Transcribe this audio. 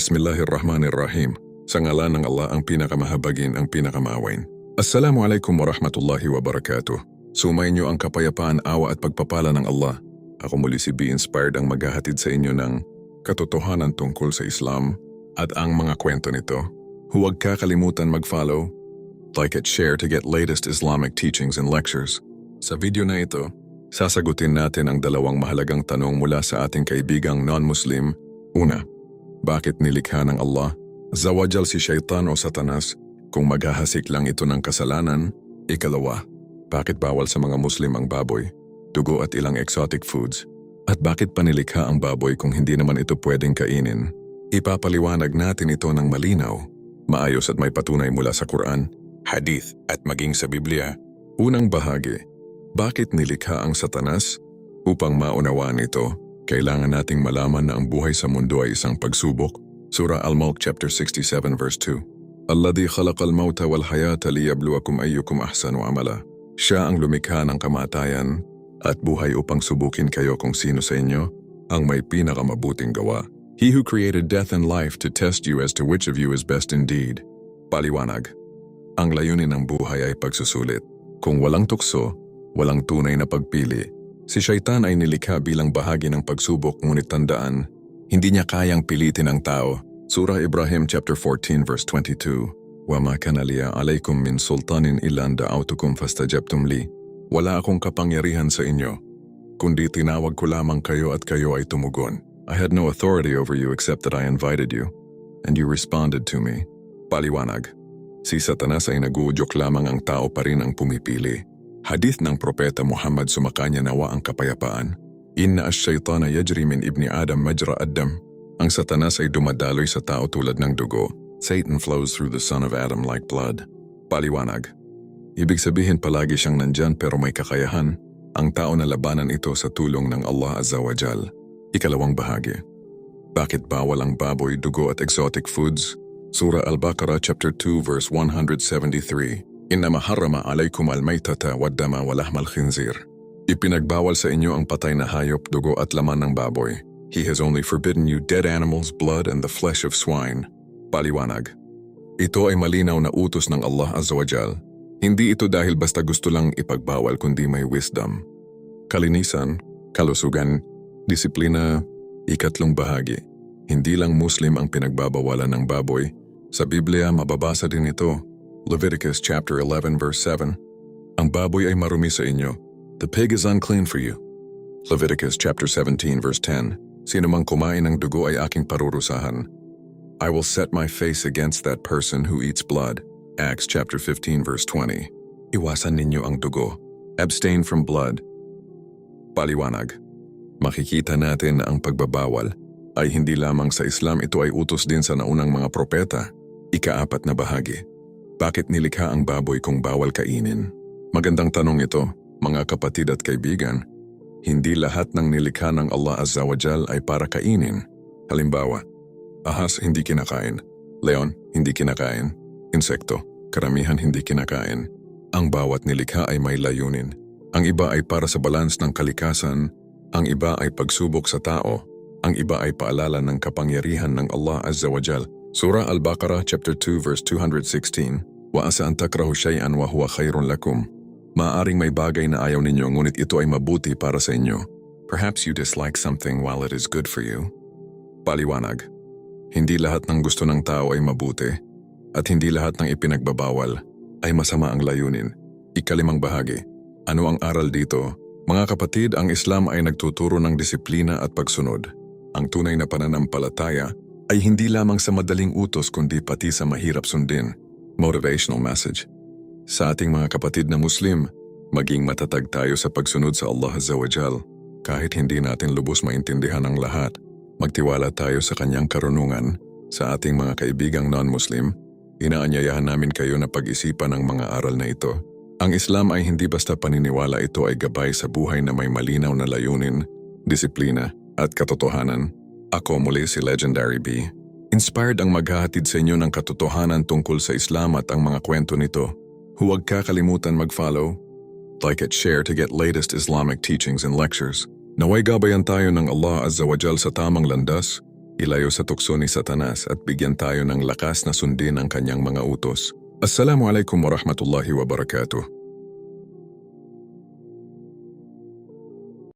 Bismillahirrahmanirrahim. Sa ngalan ng Allah ang pinakamahabagin, ang pinakamaawain. Assalamualaikum warahmatullahi wabarakatuh. Sumainyo ang kapayapaan, awa at pagpapala ng Allah. Ako muli si Be Inspired ang maghahatid sa inyo ng katotohanan tungkol sa Islam at ang mga kwento nito. Huwag kakalimutan mag-follow, like at share to get latest Islamic teachings and lectures. Sa video na ito, sasagutin natin ang dalawang mahalagang tanong mula sa ating kaibigang non-Muslim. Una, bakit nilikha ng Allah Azza wa Jal si Shaitan o Satanas kung maghahasik lang ito ng kasalanan? Ikalawa, bakit bawal sa mga Muslim ang baboy, dugo at ilang exotic foods? At bakit panilikha ang baboy kung hindi naman ito pwedeng kainin? Ipapaliwanag natin ito ng malinaw, maayos at may patunay mula sa Quran, Hadith at maging sa Biblia. Unang bahagi, bakit nilikha ang Satanas? Upang maunawaan ito, kailangan nating malaman na ang buhay sa mundo ay isang pagsubok. Surah Al-Mulk chapter 67 verse 2. Alladhi khalaqal mauta wal hayata liyabluwakum ayyukum ahsanu amala. Siya ang lumikha ng kamatayan at buhay upang subukin kayo kung sino sa inyo ang may pinakamabuting gawa. He who created death and life to test you as to which of you is best indeed. Paliwanag. Ang layunin ng buhay ay pagsusulit. Kung walang tukso, walang tunay na pagpili. Si Shaitan ay nilikha bilang bahagi ng pagsubok, ngunit tandaan, hindi niya kayang pilitin ang tao. Surah Ibrahim chapter 14 verse 22. وَمَا كَانَ لِيَ عَلَيْكُمْ مِنْ سُلْطَانٍ إِلَّا أَنْ دَعَوْتُكُمْ فَاسْتَجَبْتُمْ لِي. Wala akong kapangyarihan sa inyo, kundi tinawag ko lamang kayo at kayo ay tumugon. I had no authority over you except that I invited you, and you responded to me. Paliwanag. Si Satanas ay naguudyok lamang, ang tao pa rin ang pumipili. Hadith ng Propeta Muhammad, sumakanya nawa ang kapayapaan. Inna ash-shaytana yajri min ibni Adam majra ad-dam. Ang Satanas ay dumadaloy sa tao tulad ng dugo. Satan flows through the son of Adam like blood. Paliwanag. Ibig sabihin palagi siyang nandyan pero may kakayahan ang tao na labanan ito sa tulong ng Allah Azza wa Jal. Ikalawang bahagi. Bakit bawal ang baboy, dugo at exotic foods? Surah Al-Baqarah chapter 2 verse 173. Innama harrama alaykum al-maytata wad-dama wa lahmal khinzir. Ipinagbawal sa inyo ang patay na hayop, dugo at laman ng baboy. He has only forbidden you dead animals, blood and the flesh of swine. Paliwanag. Ito ay malinaw na utos ng Allah Azza wa Jal. Hindi ito dahil basta gusto lang ipagbawal, kundi may wisdom, kalinisan, kalusugan, disiplina. Ikatlong bahagi. Hindi lang Muslim ang pinagbabawalan ng baboy. Sa Biblia mababasa din ito. Leviticus chapter 11 verse 7. Ang baboy ay marumi sa inyo. The pig is unclean for you. Leviticus chapter 17 verse 10. Sino mang kumain ng dugo ay aking parurusahan. I will set my face against that person who eats blood. Acts chapter 15 verse 20. Iwasan ninyo ang dugo. Abstain from blood. Paliwanag. Makikita natin na ang pagbabawal ay hindi lamang sa Islam, ito ay utos din sa naunang mga propeta. Ikaapat na bahagi. Bakit nilikha ang baboy kung bawal kainin? Magandang tanong ito, mga kapatid at kaibigan. Hindi lahat ng nilikha ng Allah Azza wa Jal ay para kainin. Halimbawa, ahas hindi kinakain, leon hindi kinakain, insekto, karamihan hindi kinakain. Ang bawat nilikha ay may layunin. Ang iba ay para sa balance ng kalikasan, ang iba ay pagsubok sa tao, ang iba ay paalala ng kapangyarihan ng Allah Azza wa Jal. Surah Al-Baqarah chapter 2 verse 216. Wa asa an takrahu shay'an wa huwa khairun lakum. Maaring may bagay na ayaw ninyo, ngunit ito ay mabuti para sa inyo. Perhaps you dislike something while it is good for you. Paliwanag. Hindi lahat ng gusto ng tao ay mabuti, at hindi lahat ng ipinagbabawal ay masama ang layunin. Ikalimang bahagi. Ano ang aral dito? Mga kapatid, ang Islam ay nagtuturo ng disiplina at pagsunod. Ang tunay na pananampalataya ay hindi lamang sa madaling utos kundi pati sa mahirap sundin. Motivational message. Sa ating mga kapatid na Muslim, maging matatag tayo sa pagsunod sa Allah Azza wa Jal. Kahit hindi natin lubos maintindihan ang lahat, magtiwala tayo sa kanyang karunungan. Sa ating mga kaibigang non-Muslim, inaanyayahan namin kayo na pag-isipan ang mga aral na ito. Ang Islam ay hindi basta paniniwala, ito ay gabay sa buhay na may malinaw na layunin, disiplina at katotohanan. Ako muli si Legendary B. Inspired ang maghahatid sa inyo ng katotohanan tungkol sa Islam at ang mga kwento nito. Huwag kakalimutan mag-follow, like at share to get latest Islamic teachings and lectures. Naway gabayan tayo ng Allah Azza wa Jal sa tamang landas ilayo sa tukso ni Satanas at bigyan tayo ng lakas na sundin ang kanyang mga utos. Assalamualaikum warahmatullahi wabarakatuh.